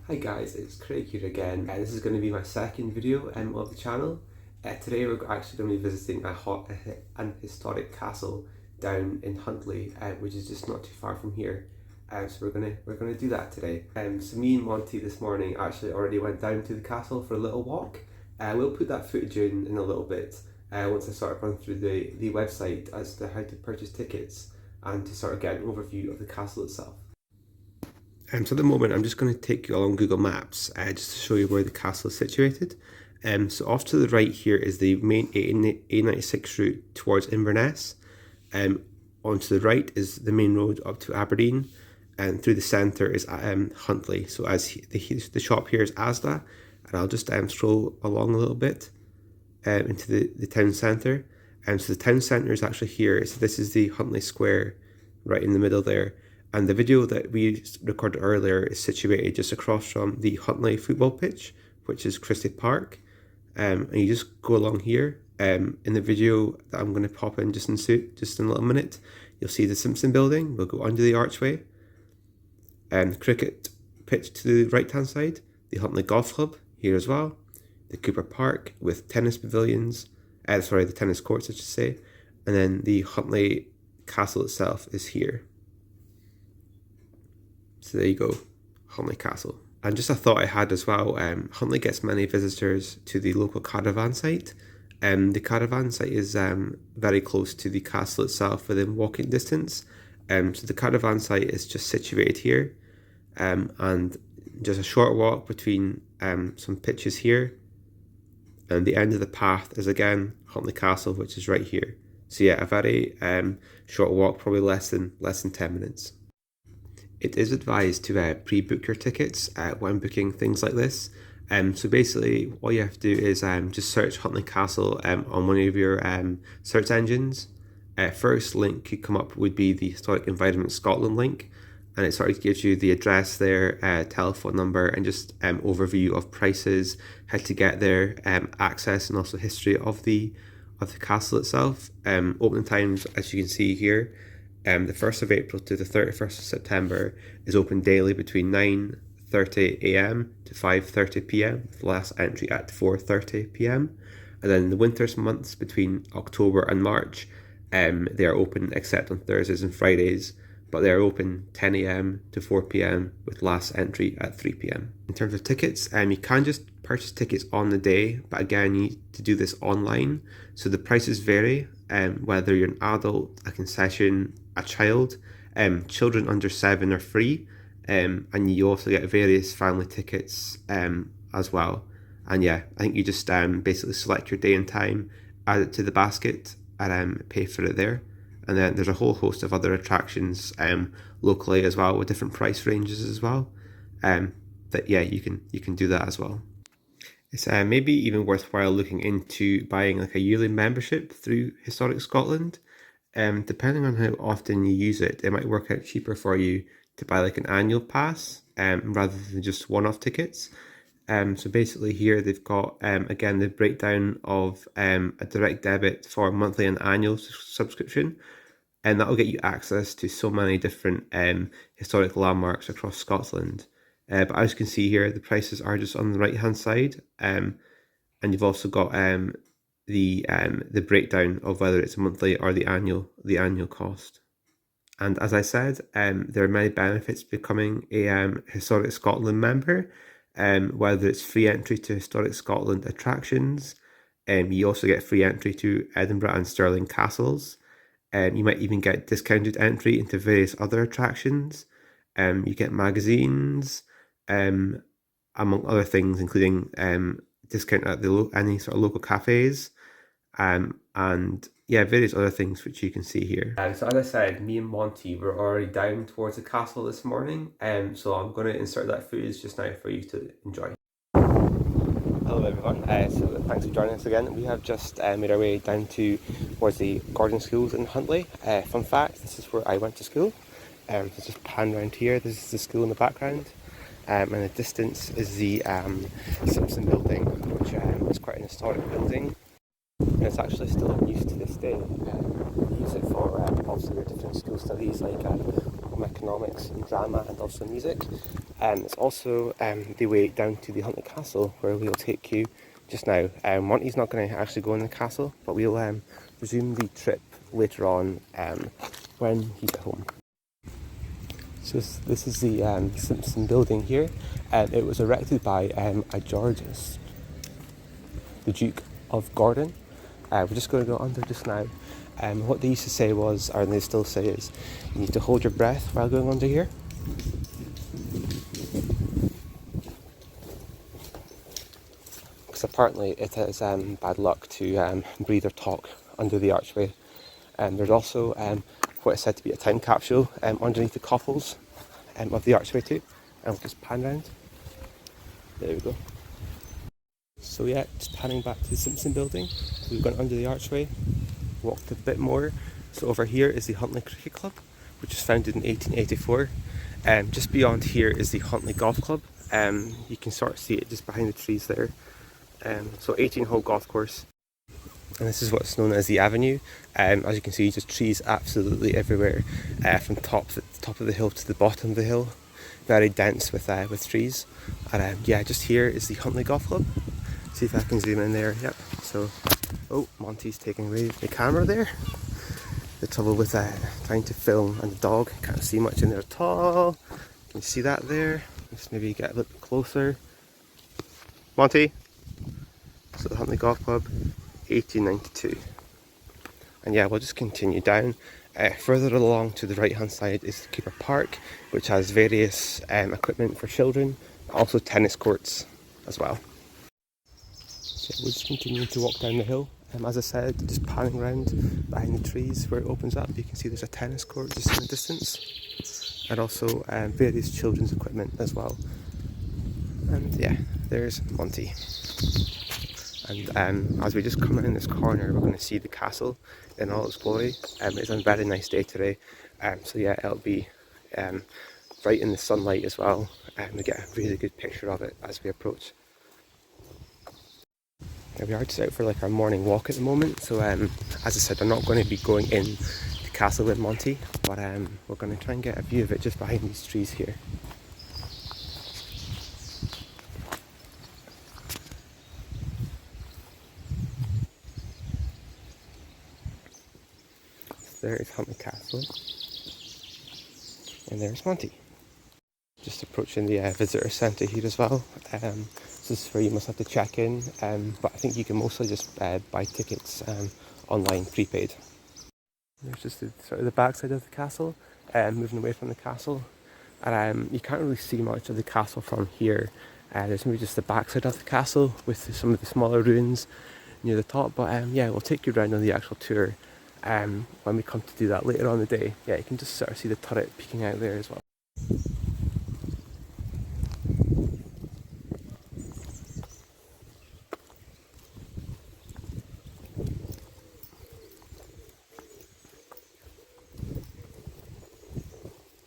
Hi guys, it's Craig here again. This is going to be my second video of the channel. Today we're actually going to be visiting an historic castle down in Huntly, which is just not too far from here. So we're gonna do that today. So me and Monty this morning actually already went down to the castle for a little walk. We'll put that footage in a little bit once I sort of run through the website as to how to purchase tickets and to sort of get an overview of the castle itself. So at the moment I'm just going to take you along Google Maps just to show you where the castle is situated. So off to the right here is the main A96 route towards Inverness. On to the right is the main road up to Aberdeen, and through the centre is Huntly. So as the shop here is Asda, and I'll just scroll along a little bit into the town centre. So the town centre is actually here. So this is the Huntly Square right in the middle there. And the video that we recorded earlier is situated just across from the Huntly football pitch, which is Christie Park. And you just go along here. In the video that I'm going to pop in just in a little minute, you'll see the Simpson building. We'll go under the archway. And the cricket pitch to the right hand side. The Huntly Golf Club here as well. The Cooper Park with tennis pavilions. The tennis courts I should say. And then the Huntly Castle itself is here. So there you go, Huntly Castle. And just a thought I had as well, Huntly gets many visitors to the local caravan site. The caravan site is very close to the castle itself, within walking distance. So the caravan site is just situated here, and just a short walk between some pitches here. And the end of the path is again Huntly Castle, which is right here. So yeah, a very short walk, probably less than 10 minutes. It is advised to pre-book your tickets when booking things like this. So basically, all you have to do is just search Huntly Castle on one of your search engines. First link you come up would be the Historic Environment Scotland link, and it sort of gives you the address there, telephone number, and just overview of prices, how to get there, access, and also history of the castle itself. Opening times, as you can see here. The 1st of April to the 31st of September is open daily between 9:30 AM to 5:30 PM, with the last entry at 4:30 PM. And then in the winter months between October and March, they are open except on Thursdays and Fridays, but they are open 10 AM to 4 PM with last entry at 3 PM. In terms of tickets, you can just purchase tickets on the day, but again you need to do this online, so the prices vary, whether you're an adult, a concession, a child. Children under 7 are free, and you also get various family tickets as well. And yeah, I think you just basically select your day and time, add it to the basket, and pay for it there. And then there's a whole host of other attractions locally as well, with different price ranges as well. That yeah, you can do that as well. It's maybe even worthwhile looking into buying like a yearly membership through Historic Scotland. Depending on how often you use it, it might work out cheaper for you to buy like an annual pass rather than just one-off tickets. So basically here they've got again the breakdown of a direct debit for monthly and annual subscription, and that will get you access to so many different historic landmarks across Scotland. But as you can see here, the prices are just on the right hand side, and you've also got the breakdown of whether it's a monthly or the annual cost. And as I said, there are many benefits becoming a Historic Scotland member, whether it's free entry to Historic Scotland attractions. You also get free entry to Edinburgh and Stirling castles. You might even get discounted entry into various other attractions. You get magazines, among other things, including discount at any sort of local cafes, and yeah, various other things which you can see here. So as I said, me and Monty were already down towards the castle this morning, so I'm going to insert that footage just now for you to enjoy. Hello everyone, so thanks for joining us again. We have just made our way down towards the Gordon Schools in Huntly. Fun fact, this is where I went to school. So just pan around here, this is the school in the background. And in the distance is the Simpson building, which is quite an historic building. And it's actually still in use to this day. We use it for also different school studies like economics and drama and also music. It's also the way down to the Huntly Castle, where we'll take you just now. Monty's not going to actually go in the castle, but we'll resume the trip later on when he's at home. So this is the Simpson building here. It was erected by a George, the Duke of Gordon. We're just going to go under just now. What they used to say was, or they still say is, you need to hold your breath while going under here. Because apparently it is bad luck to breathe or talk under the archway. There's also what is said to be a time capsule underneath the coffles of the archway too. And we'll just pan round. There we go. So yeah, just panning back to the Simpson building. We've gone under the archway, walked a bit more. So over here is the Huntly Cricket Club, which was founded in 1884. Just beyond here is the Huntly Golf Club. You can sort of see it just behind the trees there. So 18-hole golf course. And this is what's known as the avenue. As you can see, just trees absolutely everywhere, from top of the hill to the bottom of the hill. Very dense with trees. And yeah, just here is the Huntly Golf Club. See if I can zoom in there. Yep. So, oh, Monty's taking away the camera there. The trouble with trying to film and the dog, can't see much in there at all. Can you see that there? Let's maybe get a little bit closer. Monty. So the Huntly Golf Club, 1892. And yeah, we'll just continue down. Further along to the right hand side is the Cooper Park, which has various equipment for children, also tennis courts as well. So we'll just continue to walk down the hill. As I said, just panning around behind the trees where it opens up. You can see there's a tennis court just in the distance, and also various children's equipment as well. And yeah, there's Monty. And as we just come around this corner, we're going to see the castle in all its glory. It's a very nice day today, so yeah, it'll be right in the sunlight as well, and we get a really good picture of it as we approach. Now we are just out for like our morning walk at the moment, so as I said, I'm not going to be going in the castle with Monty, but we're going to try and get a view of it just behind these trees here. There is Huntly Castle, and there's Monty. Just approaching the visitor centre here as well. This is where you must have to check in, but I think you can mostly just buy tickets online, prepaid. There's just sort of the backside of the castle, moving away from the castle, and you can't really see much of the castle from here. There's maybe just the backside of the castle with some of the smaller ruins near the top, but yeah, we'll take you around on the actual tour. When we come to do that later on in the day. Yeah, you can just sort of see the turret peeking out there as well.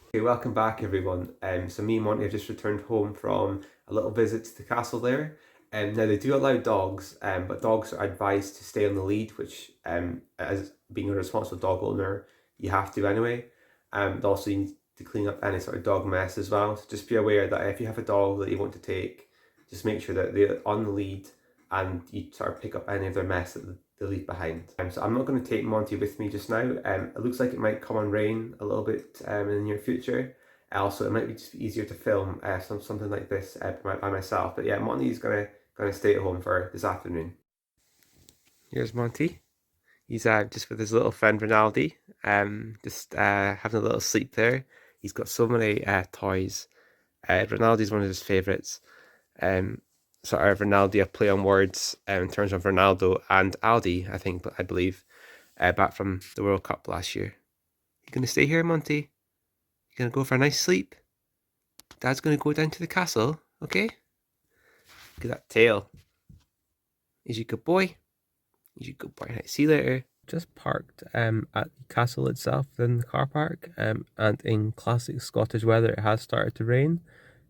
Okay, welcome back everyone. So me and Monty have just returned home from a little visit to the castle there. Now they do allow dogs, but dogs are advised to stay on the lead, which as being a responsible dog owner, you have to anyway. Also you need to clean up any sort of dog mess as well. So just be aware that if you have a dog that you want to take, just make sure that they're on the lead and you sort of pick up any of their mess that they leave behind. So I'm not going to take Monty with me just now. It looks like it might come on rain a little bit in the near future. Also, it might be just easier to film something like this by myself. But yeah, Monty's gonna stay at home for this afternoon. Here's Monty. He's just with his little friend Rinaldi, just having a little sleep there. He's got so many toys. Rinaldi's one of his favourites. Sort of Rinaldi, a play on words in terms of Ronaldo and Aldi, I believe, back from the World Cup last year. You gonna stay here, Monty? You gonna go for a nice sleep? Dad's gonna go down to the castle, okay? Look at that tail. Is you a good boy? Is you a good boy? Right, see you later. Just parked at the castle itself in the car park, and in classic Scottish weather, it has started to rain.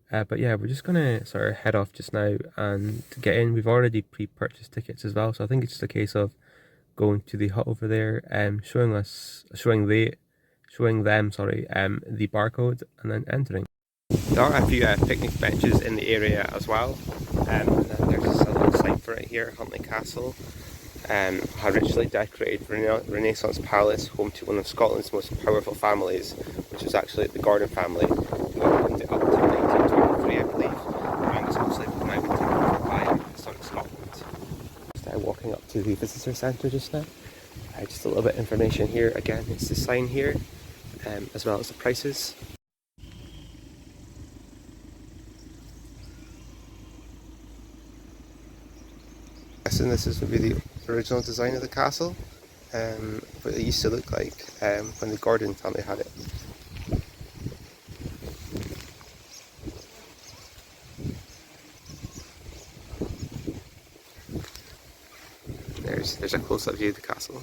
But yeah, we're just gonna sort of head off just now and to get in. We've already pre-purchased tickets as well, so I think it's just a case of going to the hut over there, showing them, the barcode, and then entering. There are a few picnic benches in the area as well, and then there's just a little sign for it here, Huntly Castle. A richly decorated Renaissance palace, home to one of Scotland's most powerful families, which was actually the Gordon family, who owned it up to 1923, I believe, and was mostly now taken over by historic Scotland. Just walking up to the visitor centre just now. Just a little bit of information here. Again, it's the sign here, as well as the prices. And this is maybe the original design of the castle, what it used to look like when the Gordon family had it. There's a close-up view of the castle.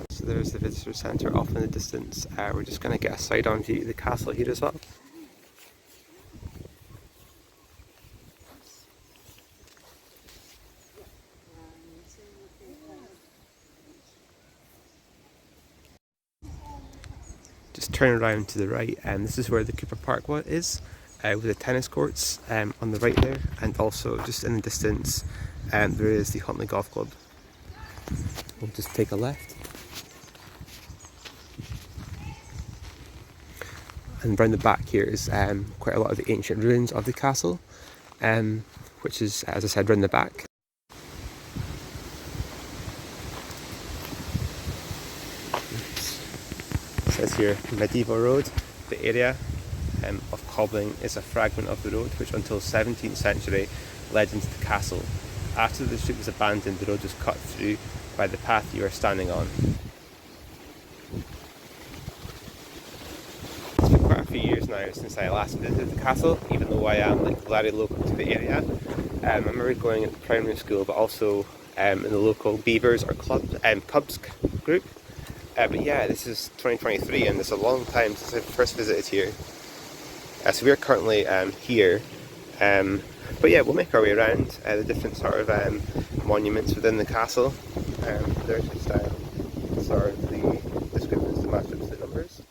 So there's the visitor centre off in the distance. We're just going to get a side-on view of the castle here as well. Just turn around to the right, and this is where the Cooper Park is, with the tennis courts on the right there, and also just in the distance there is the Huntly Golf Club. We'll just take a left. And round the back here is quite a lot of the ancient ruins of the castle, which is, as I said, round the back. It says here, Medieval Road. The area of Cobbling is a fragment of the road which until 17th century led into the castle. After the street was abandoned, the road was cut through by the path you are standing on. It's been quite a few years now since I last visited the castle, even though I am very local to the area. I remember going at primary school, but also in the local Beavers or Cubs group. But yeah, this is 2023 and it's a long time since I first visited here. So we're currently here. But yeah, we'll make our way around the different sort of monuments within the castle. There's just sort of the descriptions that match up to the numbers.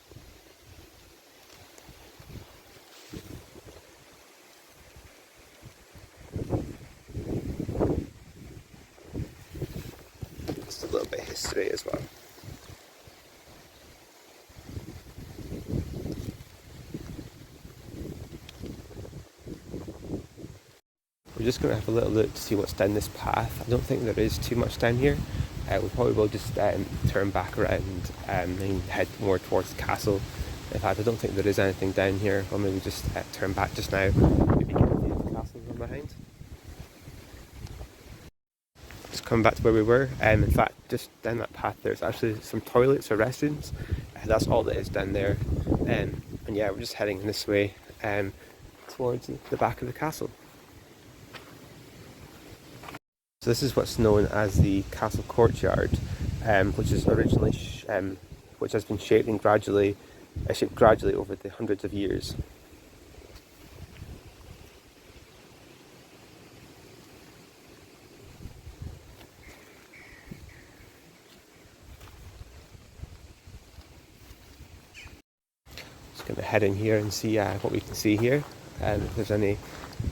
Just a little bit of history as well. We're just going to have a little look to see what's down this path. I don't think there is too much down here. We probably will just turn back around and head more towards the castle. In fact, I don't think there is anything down here. We'll maybe just turn back just now. Maybe get a view of the castle from behind. Just coming back to where we were. In fact, just down that path there's actually some toilets or restrooms. That's all that is down there. And yeah, we're just heading this way towards the back of the castle. So this is what's known as the castle courtyard, which is originally which has been shaped gradually over the hundreds of years. Just going to head in here and see what we can see here, and if there's any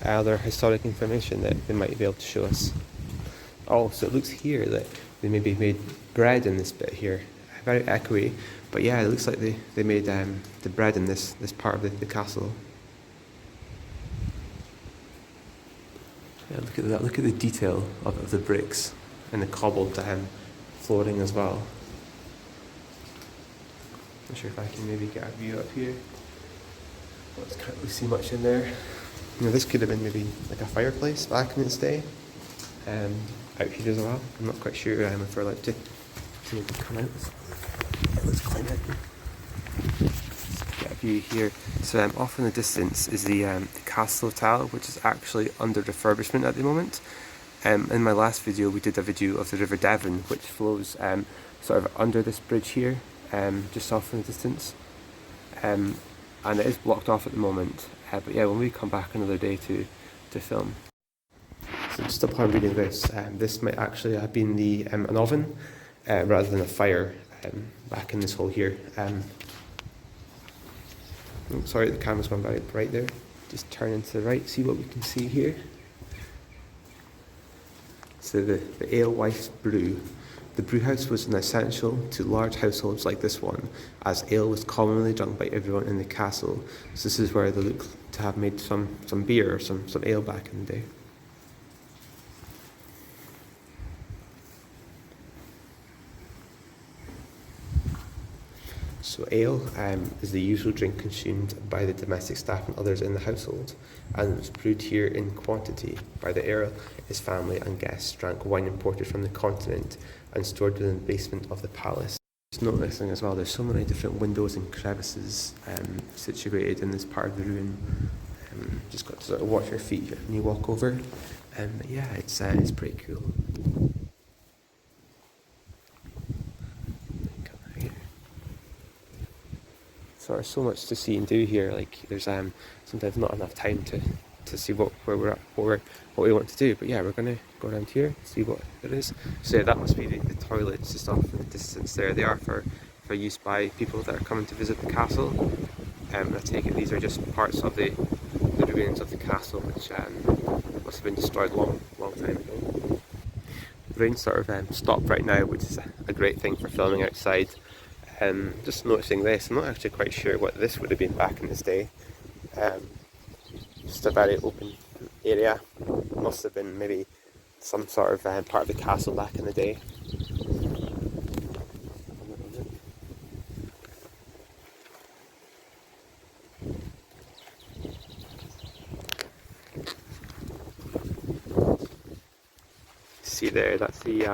other historic information that they might be able to show us. Oh, so it looks here that they maybe made bread in this bit here. Very echoey, but yeah, it looks like they made the bread in this part of the castle. Yeah, look at that. Look at the detail of the bricks and the cobbled flooring as well. Not sure if I can maybe get a view up here. Well, I can't really see much in there. You know, this could have been maybe like a fireplace back in its day. Out here as well. I'm not quite sure if we're allowed to maybe come out. Let's climb out. Get a view here. So off in the distance is the Castle Hotel, which is actually under refurbishment at the moment. In my last video we did a video of the River Devon, which flows sort of under this bridge here, just off in the distance. And it is blocked off at the moment. But yeah, when we come back another day to film. So just upon reading this, this might actually have been an oven rather than a fire back in this hole here. Oh, sorry, the camera's gone very bright there. Just turn into the right, see what we can see here. So the alewife brew. The brewhouse was an essential to large households like this one, as ale was commonly drunk by everyone in the castle. So this is where they look to have made some beer or some ale back in the day. So ale is the usual drink consumed by the domestic staff and others in the household, and it was brewed here in quantity by the Earl. His family and guests drank wine imported from the continent and stored within the basement of the palace. Just noticing as well, there's so many different windows and crevices situated in this part of the ruin. Just got to sort of watch your feet when you walk over. Yeah, it's pretty cool. So there's so much to see and do here. Like there's sometimes not enough time to see what we want to do. But yeah, we're gonna go around here, see what it is. So yeah, that must be the toilets just off in the distance there. They are for use by people that are coming to visit the castle. I take it these are just parts of the ruins of the castle, which must have been destroyed long time ago. The rain sort of stopped right now, which is a great thing for filming outside. Just noticing this, I'm not actually quite sure what this would have been back in this day. Just a very open area. Must have been maybe some sort of part of the castle back in the day. See there, that's the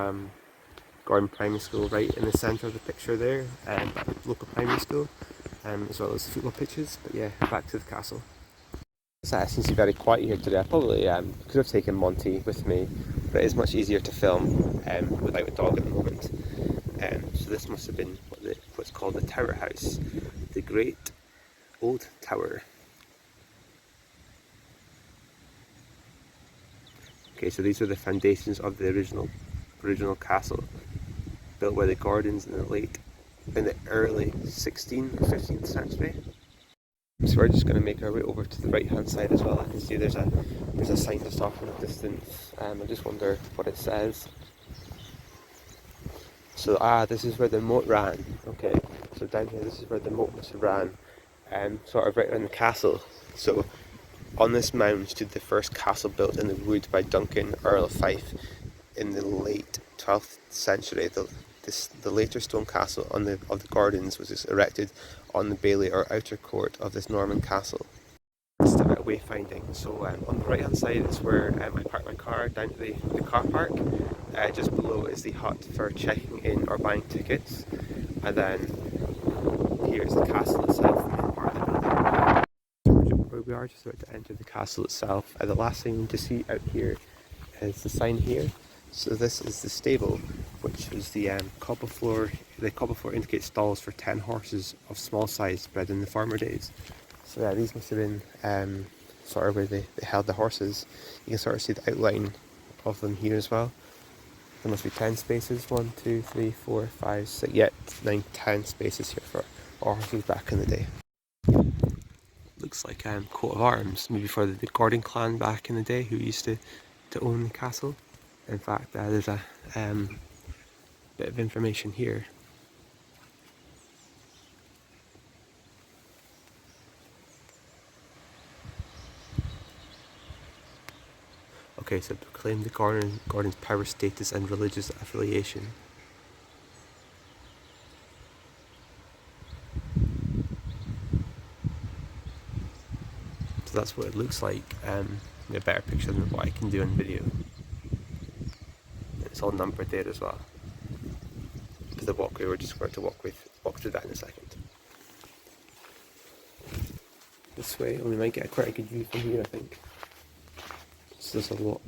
Gordon Primary School right in the centre of the picture there, and local primary school, as well as the football pitches. But yeah, back to the castle. It seems to be very quiet here today. I probably could have taken Monty with me, but it is much easier to film without a dog at the moment. So this must have been what's called the Tower House, the Great Old Tower. Okay, so these are the foundations of the original castle, built by the Gordons in the early 16th or 15th century. So we're just going to make our way over to the right hand side as well. I can see there's a sign just off in the distance. I just wonder what it says. So this is where the moat ran. Okay, so down here this is where the moat must have ran, sort of right around the castle. So on this mound stood the first castle built in the wood by Duncan, Earl of Fife, in the late 12th century. The later stone castle of the Gordons was erected on the bailey or outer court of this Norman castle. Just a bit of wayfinding. So on the right hand side is where I park my car down to the car park. Just below is the hut for checking in or buying tickets, and then here's the castle itself, the main part of the building. Where we are just about to enter the castle itself. The last thing to see out here is the sign here. So this is the stable, which is the cobble floor. The cobble floor indicates stalls for 10 horses of small size bred in the former days. So yeah, these must have been sort of where they held the horses. You can sort of see the outline of them here as well. There must be 10 spaces, 1, 2, 3, 4, 5, 6, yeah, 9, 10 spaces here for horses back in the day. Looks like coat of arms, maybe for the Gordon clan back in the day who used to own the castle. In fact, there's a bit of information here. Okay, so proclaim the Gordon's power, status and religious affiliation. So that's what it looks like, in a better picture than what I can do in video. It's all numbered there as well. For the walkway, we're just going to walk through that in a second. This way, and we might get quite a good view from here, I think. So there's a lot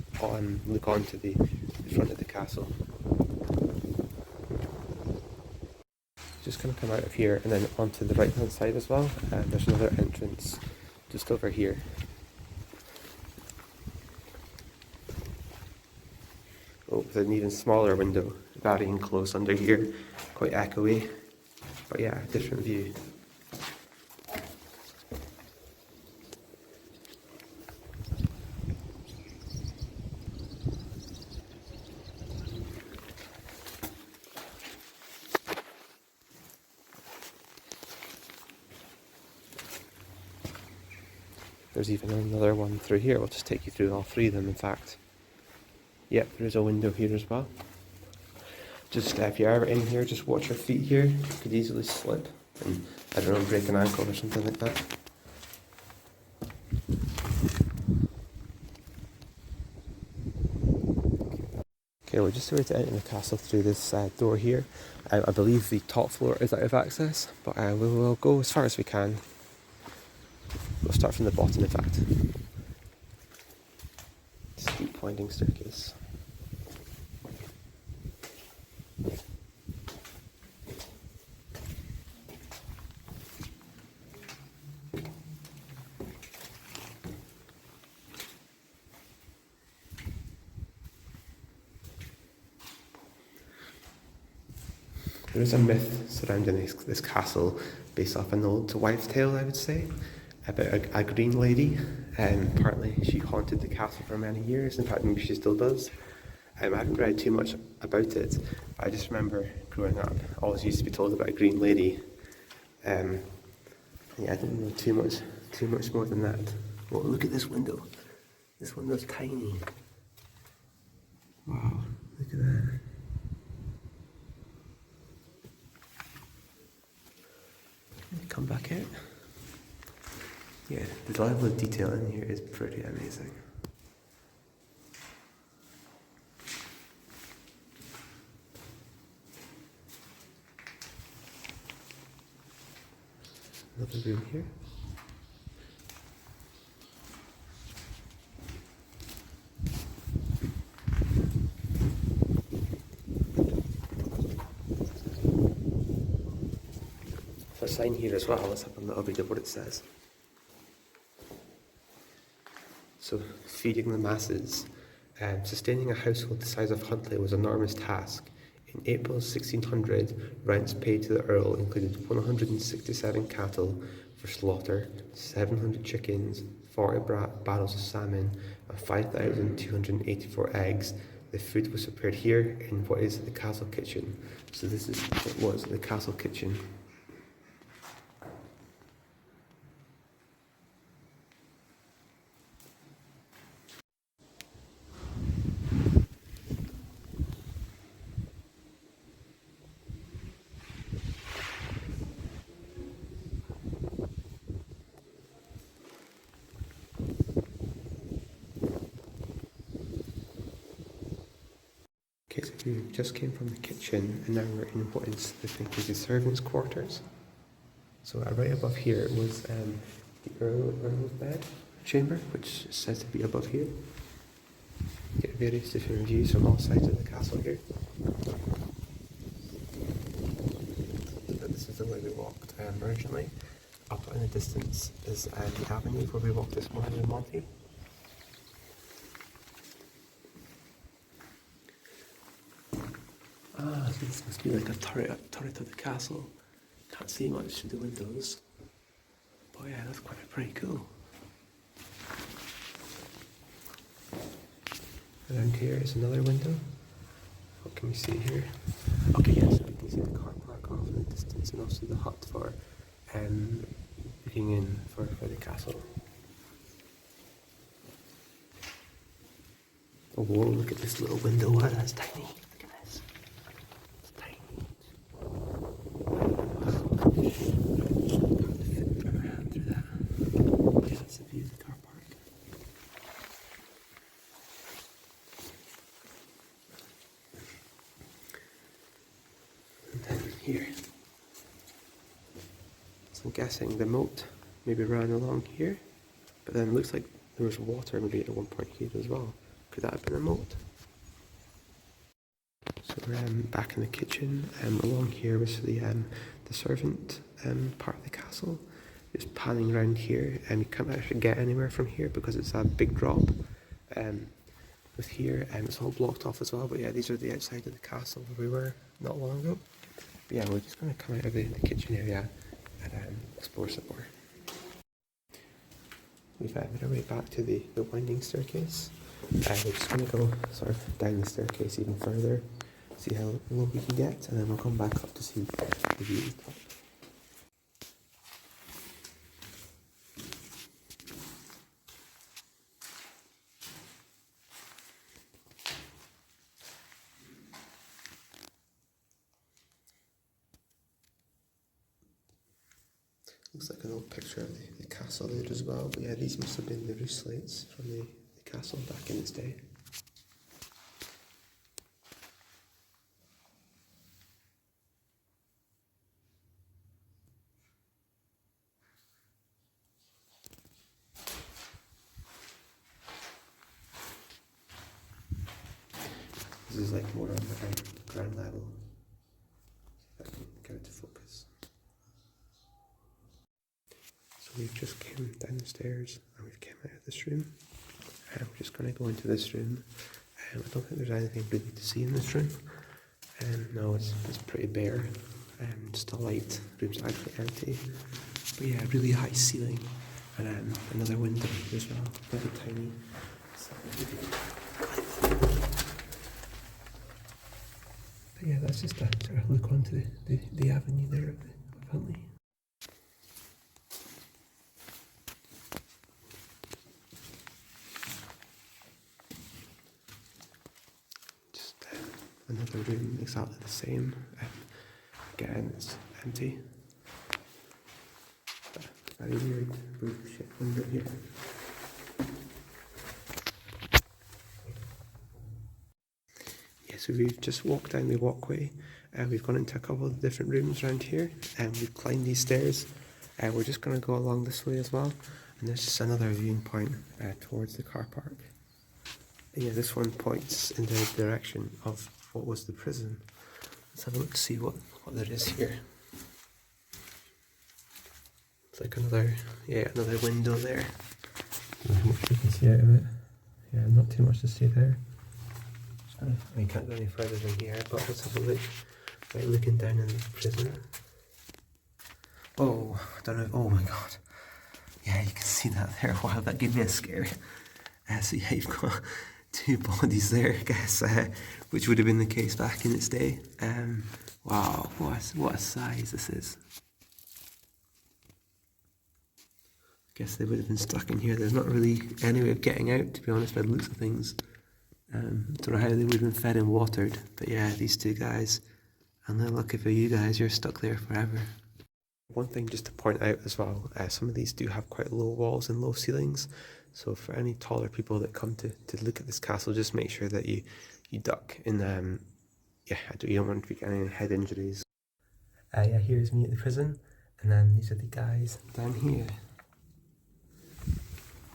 look onto the front of the castle. Just going to come out of here and then onto the right hand side as well. There's another entrance just over here. Oh, there's an even smaller window, very enclosed under here, quite echoey, but yeah, different view. there's even another one through here. We'll just take you through all three of them, in fact. Yep, there's a window here as well. Just if you're ever in here, just watch your feet here. You could easily slip and, I don't know, break an ankle or something like that. Okay, we're just about to enter the castle through this door here. I believe the top floor is out of access, but we will go as far as we can. We'll start from the bottom, in fact. Steep winding staircase. There is a myth surrounding this castle based off an old wives' tale, I would say, about a green lady. Apparently she haunted the castle for many years. In fact, maybe she still does. I haven't read too much about it, but I just remember growing up, I always used to be told about a green lady. Yeah, I don't know too much more than that. Well, look at this window. This window's tiny. Wow, look at that. Come back out. Yeah, the level of detail in here is pretty amazing. Another room here. There's a sign here as well. Let's have a little read of what it says. So, feeding the masses. Sustaining a household the size of Huntly was an enormous task. In April 1600, rents paid to the Earl included 167 cattle for slaughter, 700 chickens, 40 barrels of salmon, and 5,284 eggs. The food was prepared here in what is the castle kitchen. So this is what was the castle kitchen. Okay, so we just came from the kitchen and now we're in what is the servants' quarters. So right above here was the Earl's bed chamber, which is said to be above here. You get various different views from all sides of the castle here. This is the way we walked originally. Up in the distance is the avenue where we walked this morning with Monty. So this must be like a turret of the castle. Can't see much through the windows. But yeah, that's pretty cool. Around here is another window. What can we see here? Okay, yes, we can see the car park off in the distance and also the hut for looking in for the castle. Oh, whoa, look at this little window. Wow, that's tiny. Here. So I'm guessing the moat maybe ran along here, but then it looks like there was water maybe at one point here as well. Could that have been a moat? So we're back in the kitchen. Along here was the servant part of the castle. Just panning around here, and you can't actually get anywhere from here because it's a big drop. With here, it's all blocked off as well. But yeah, these are the outside of the castle where we were not long ago. But yeah, we're just going to come out of the kitchen area and explore some more. We've made our way back to the winding staircase. We're just going to go sort of down the staircase even further, see how low we can get, and then we'll come back up to see the view at the top. Looks like an old picture of the castle there as well. But yeah, these must have been the roof slates from the castle back in its day. This is like more on the ground level. See if I can get it to focus. So we've just came down the stairs and we've came out of this room. We're just going to go into this room. I don't think there's anything really to see in this room. No, it's pretty bare. Just a light. Room's actually empty. But yeah, really high ceiling. And another window as well. Very tiny. So, but yeah, that's just a sort of look onto the avenue there of Huntly. Just another room exactly the same. Again, it's empty. Very weird roof shaped window here. So we've just walked down the walkway and we've gone into a couple of different rooms around here and we've climbed these stairs. We're just going to go along this way as well, and there's just another viewing point towards the car park. And yeah, this one points in the direction of what was the prison. Let's have a look to see what there is here. It's like another window there. Not how much we can see out of it. Yeah, not too much to see there. We can't go any further than here, but let's have a look. Right, looking down in the prison. Oh, I don't know. Oh my god. Yeah, you can see that there. Wow, that gave me a scare. So yeah, you've got two bodies there, I guess, which would have been the case back in its day. Wow, what a size this is. I guess they would have been stuck in here. There's not really any way of getting out, to be honest, by the looks of things. Don't know how they would have been fed and watered, but yeah, these two guys, and they're lucky for you guys, you're stuck there forever. One thing just to point out as well, some of these do have quite low walls and low ceilings, so for any taller people that come to look at this castle, just make sure that you duck in, you don't want to be getting any head injuries. Yeah, here's me at the prison, and then these are the guys down here.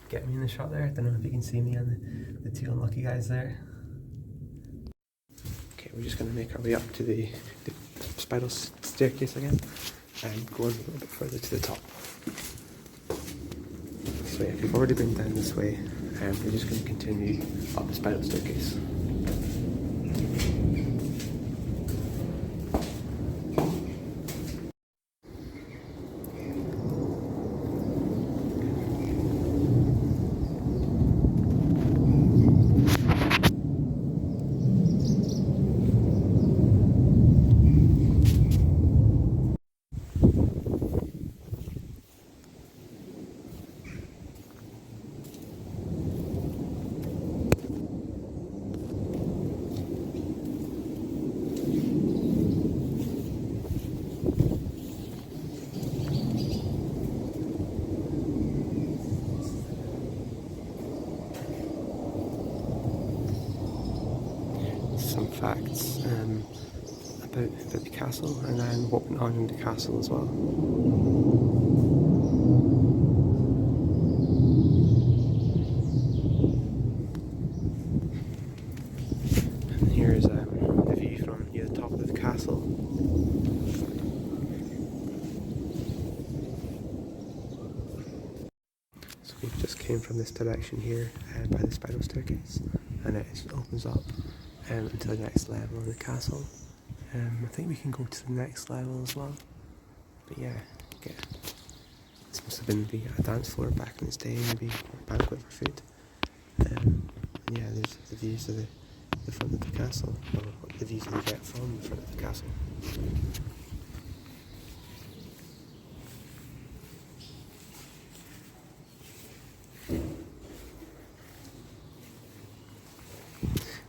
Get me in the shot there. I don't know if you can see me and the two unlucky guys there. Okay, we're just going to make our way up to the spiral staircase again and go on a little bit further to the top. So yeah, if you've already been down this way, we're just going to continue up the spiral staircase. Some facts about the castle and then what went on in the castle as well. And here's the view from the top of the castle. So we've just came from this direction here by the spiral staircase, and it opens up into the next level of the castle. I think we can go to the next level as well. But yeah, this must have been a dance floor back in its day, maybe a banquet for food. And yeah, there's the views of the front of the castle, or the views that you get from the front of the castle.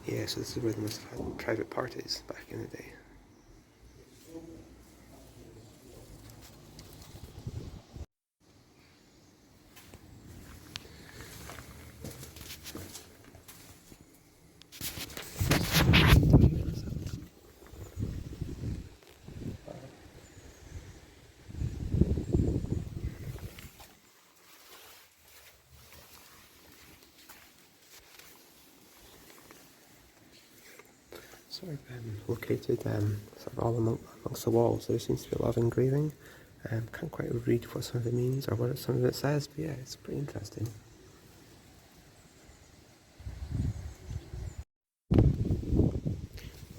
Yeah, so this is where they must have had private parties back in the day. sort of located sort of all amongst the walls. There seems to be a lot of engraving. Can't quite read what some of it means or what some of it says, but yeah, it's pretty interesting.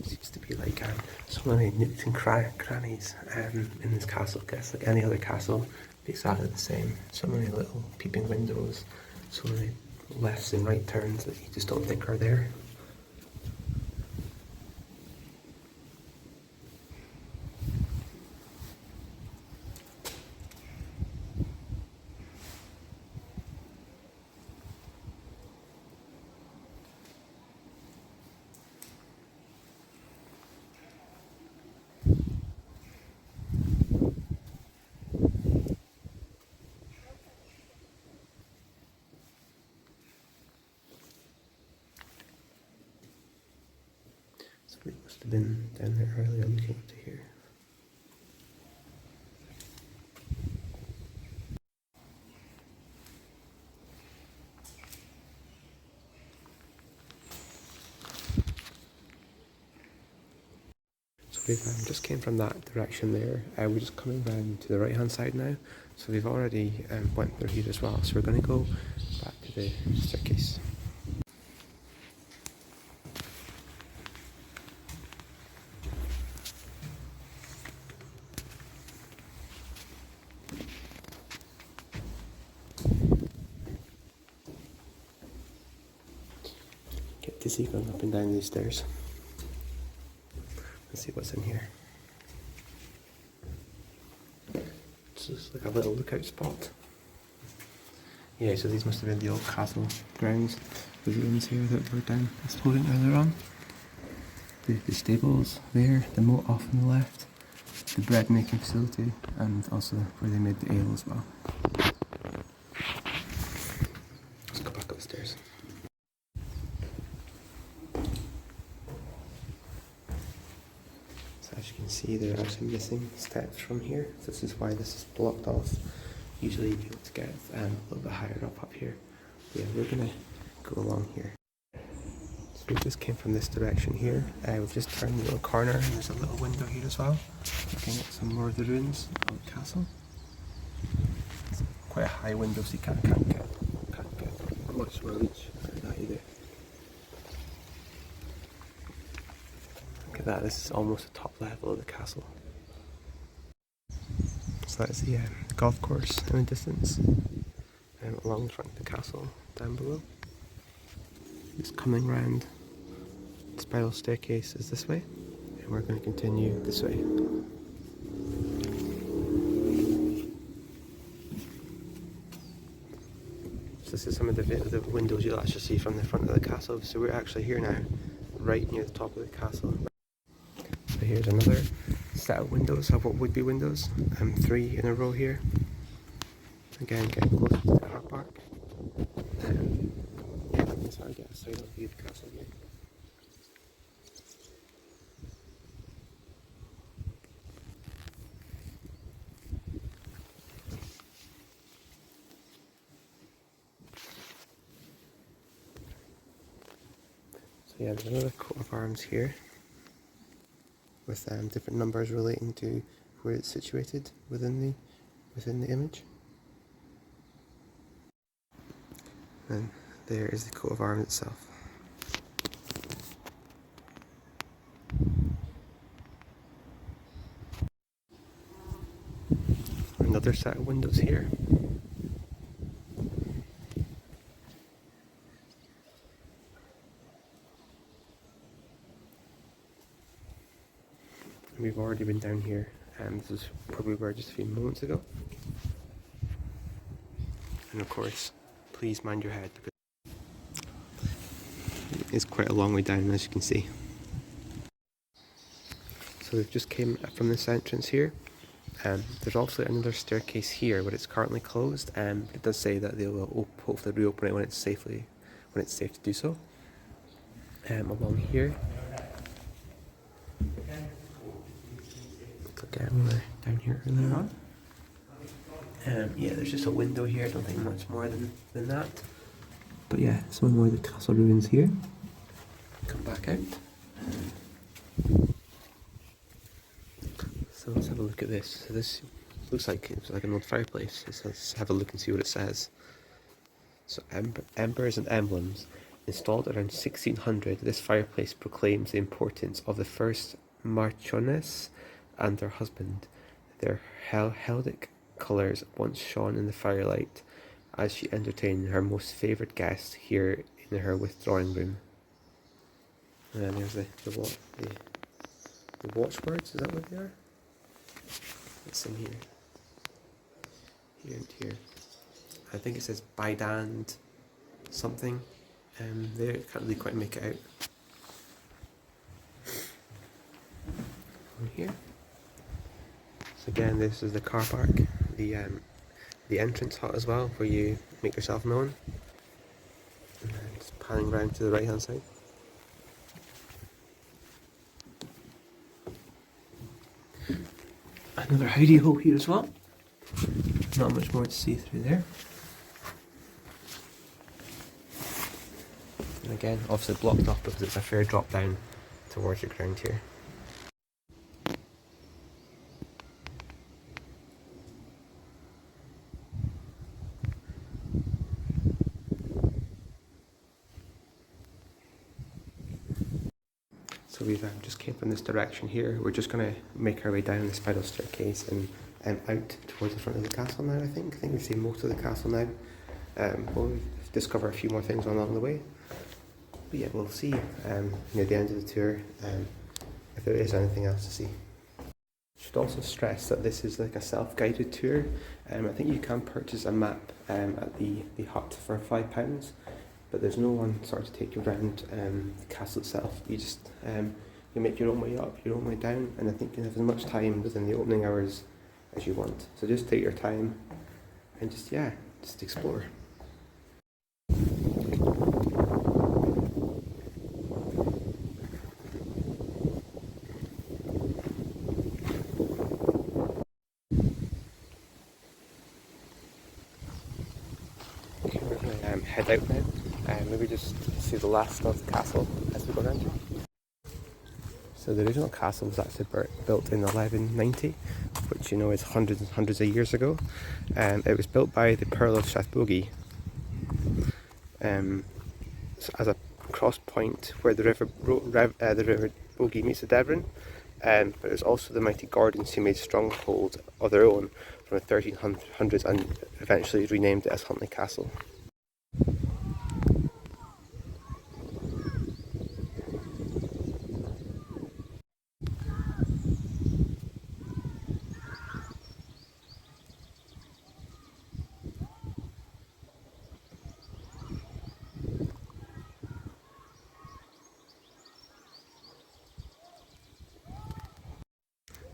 Seems to be like so many nooks and crannies in this castle. I guess like any other castle, exactly the same. So many little peeping windows, so many lefts and right turns that you just don't think are there. Somebody must have been down there earlier looking up to here. So we've just came from that direction there. We're just coming round to the right hand side now. So we've already went through here as well. So we're going to go back to the staircase. Get dizzy going up and down these stairs. Let's see what's in here. It's just like a little lookout spot. Yeah, so these must have been the old castle grounds. The ruins here that were down exploring earlier on. The stables there, the moat off on the left, the bread making facility, and also where they made the ale as well. Let's go back upstairs. So as you can see, there are actually missing steps from here. This is why this is blocked off. Usually you'd be able to get a little bit higher up here. But yeah, we're gonna go along here. So we just came from this direction here. We've just turned the little corner and there's a little window here as well. Looking at some more of the ruins of the castle. It's quite a high window, so you can't get much reach out of that either. Look at that, this is almost the top level of the castle. So that's the golf course in the distance, along the front of the castle down below. Just coming round, the spiral staircase is this way, and we're going to continue this way. So this is some of the windows you'll actually see from the front of the castle. So we're actually here now, right near the top of the castle. So here's another set of windows, of what would be windows. 3 in a row here. Again, getting closer to the car park. Yeah, that's how I get a side view of the castle here. So yeah, there's another coat of arms here, with different numbers relating to where it's situated within the image. And there is the coat of arms itself. Another set of windows here. We've already been down here, and this is where we were just a few moments ago. And of course, please mind your head, because it's quite a long way down, as you can see. So we've just came from this entrance here. There's also another staircase here, but it's currently closed. It does say that they will hopefully reopen it when it's safe to do so. Along here. Again, we were down here earlier on. Yeah, there's just a window here. I don't think much more than that. But yeah, some more of the castle ruins here. Come back out. So let's have a look at this. So this looks like it's like an old fireplace. Let's have a look and see what it says. So embers and emblems. Installed around 1600, this fireplace proclaims the importance of the first Marchioness and her husband. Their Heldic colours once shone in the firelight as she entertained her most favoured guests here in her withdrawing room. And then there's the watchwords, is that what they are? It's in here. Here and here. I think it says Bidand something. There, can't really quite make it out. Over here. So again, this is the car park, the entrance hut as well, where you make yourself known. And then just panning around to the right hand side. Another hidey hole here as well. Not much more to see through there. And again, obviously blocked off because it's a fair drop down towards the ground here. So we've just came from this direction here. We're just going to make our way down the spiral staircase and out towards the front of the castle now, I think. I think we've seen most of the castle now. We'll discover a few more things along the way. But yeah, we'll see near the end of the tour if there is anything else to see. Should also stress that this is like a self-guided tour. I think you can purchase a map at the hut for £5, but there's no one sort of to take you around the castle itself. You just you make your own way up, your own way down, and I think you have as much time within the opening hours as you want. So just take your time and just explore. Okay, we're going to head out now and maybe just see the last of the castle as we go around. So the original castle was actually built in 1190, which you know is hundreds and hundreds of years ago. It was built by the Pearl of Strathbogie so as a cross point where the river Bogie meets the Devon. But it was also the mighty Gordons who made stronghold of their own from the 1300s and eventually renamed it as Huntly Castle.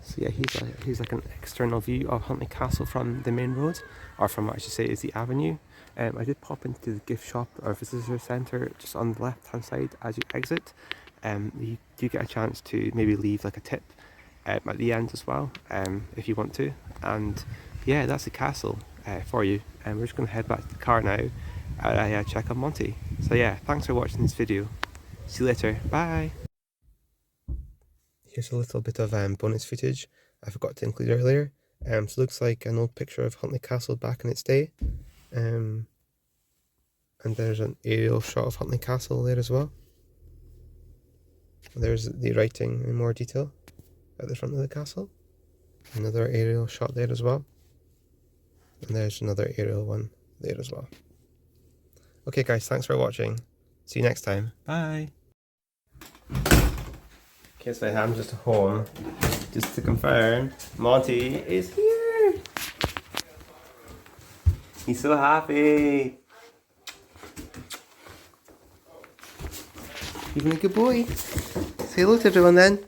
So yeah, here's like an external view of Huntly Castle from the main road, or from what I should say is the avenue. I did pop into the gift shop or visitor centre just on the left hand side as you exit. You do get a chance to maybe leave like a tip at the end as well, if you want to. And yeah, that's the castle for you. And we're just going to head back to the car now and check on Monty. So yeah, thanks for watching this video. See you later. Bye. Here's a little bit of bonus footage I forgot to include earlier. So it looks like an old picture of Huntly Castle back in its day. And there's an aerial shot of Huntly Castle there as well. There's the writing in more detail at the front of the castle. Another aerial shot there as well. And there's another aerial one there as well. Okay guys, thanks for watching. See you next time. Bye. Okay, so I'm just home. Just to confirm, Monty is here. He's so happy. You've been a good boy. Say hello to everyone then.